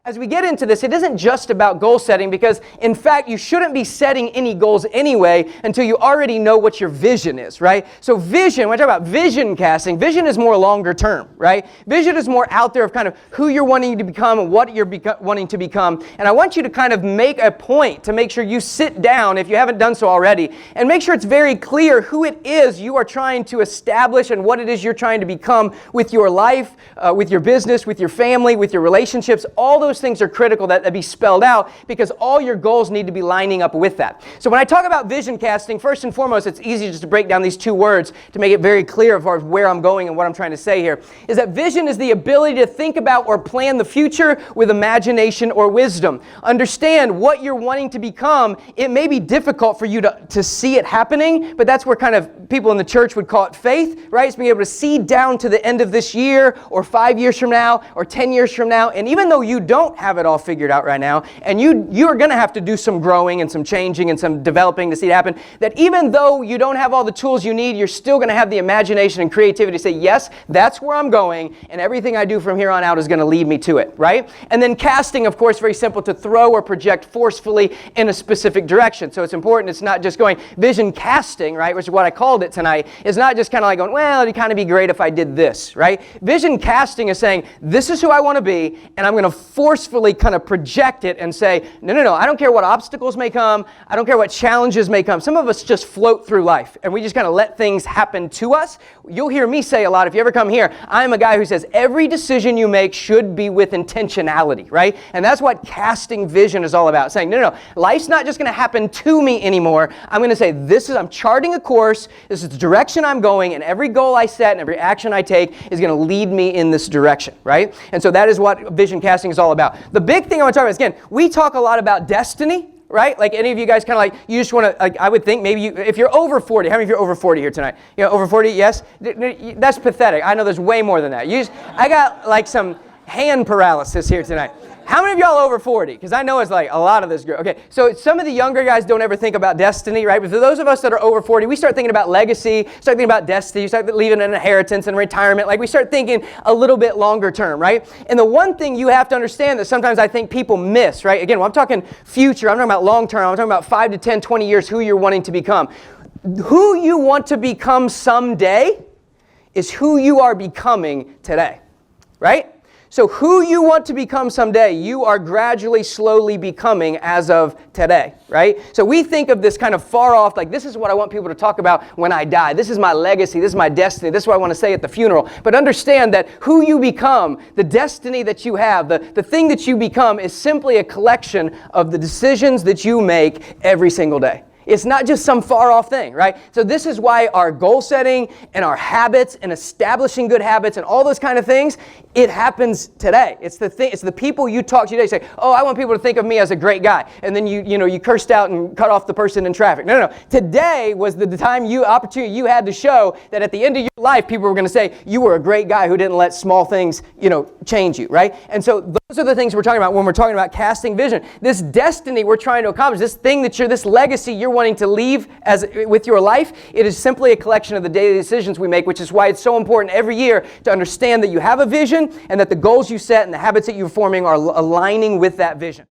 As we get into this, it isn't just about goal setting because, in fact, you shouldn't be setting any goals anyway until you already know what your vision is, right? So vision, when I talk about vision casting, vision is more longer term, right? Vision is more out there of kind of who you're wanting to become and what you're wanting to become. And I want you to kind of make a point to make sure you sit down, if you haven't done so already, and make sure it's very clear who it is you are trying to establish and what it is you're trying to become with your life, with your business, with your family, with your relationships. All those things are critical that be spelled out because all your goals need to be lining up with that. So when I talk about vision casting, first and foremost, it's easy just to break down these two words to make it very clear as far as where I'm going and what I'm trying to say here, is that vision is the ability to think about or plan the future with imagination or wisdom. Understand what you're wanting to become. It may be difficult for you to see it happening, but that's where kind of people in the church would call it faith, right? It's being able to see down to the end of this year or 5 years from now or 10 years from now. And even though you don't have it all figured out right now, and you are going to have to do some growing and some changing and some developing to see it happen, that even though you don't have all the tools you need, you're still going to have the imagination and creativity to say, yes, that's where I'm going, and everything I do from here on out is going to lead me to it, right? And then casting, of course, very simple, to throw or project forcefully in a specific direction. So it's important, it's not just going, vision casting, right, which is what I called it tonight, is not just kind of like going, well, it'd kind of be great if I did this, right? Vision casting is saying, this is who I want to be, and I'm going to forcefully kind of project it and say, no, I don't care what obstacles may come, I don't care what challenges may come. Some of us just float through life, and we just kind of let things happen to us. You'll hear me say a lot, if you ever come here, I'm a guy who says every decision you make should be with intentionality, right? And that's what casting vision is all about, saying, no, life's not just going to happen to me anymore. I'm going to say, I'm charting a course, this is the direction I'm going, and every goal I set and every action I take is going to lead me in this direction, right? And so that is what vision casting is all about. The big thing I want to talk about is, again, we talk a lot about destiny, right? Like any of you guys kind of like, you just want to, like, I would think maybe if you're over 40, how many of you are over 40 here tonight? You know, over 40, yes? That's pathetic. I know there's way more than that. I got like some hand paralysis here tonight. How many of y'all over 40? Because I know it's like a lot of this group. Okay, so some of the younger guys don't ever think about destiny, right? But for those of us that are over 40, we start thinking about legacy, start thinking about destiny, start leaving an inheritance and retirement. Like we start thinking a little bit longer term, right? And the one thing you have to understand that sometimes I think people miss, right? Again, when I'm talking future, I'm talking about long term, I'm talking about 5 to 10, 20 years, who you're wanting to become. Who you want to become someday is who you are becoming today, right? So who you want to become someday, you are gradually, slowly becoming as of today, right? So we think of this kind of far off, like this is what I want people to talk about when I die. This is my legacy. This is my destiny. This is what I want to say at the funeral. But understand that who you become, the destiny that you have, the thing that you become is simply a collection of the decisions that you make every single day. It's not just some far off thing, right? So this is why our goal setting and our habits and establishing good habits and all those kind of things, it happens today. It's the people you talk to today. Say, oh, I want people to think of me as a great guy. And then you cursed out and cut off the person in traffic. No. Today was the time opportunity you had to show that at the end of your life, people were going to say, you were a great guy who didn't let small things, change you, right? And so those are the things we're talking about when we're talking about casting vision. This destiny we're trying to accomplish, this thing this legacy you're wanting to leave with your life, it is simply a collection of the daily decisions we make, which is why it's so important every year to understand that you have a vision and that the goals you set and the habits that you're forming are aligning with that vision.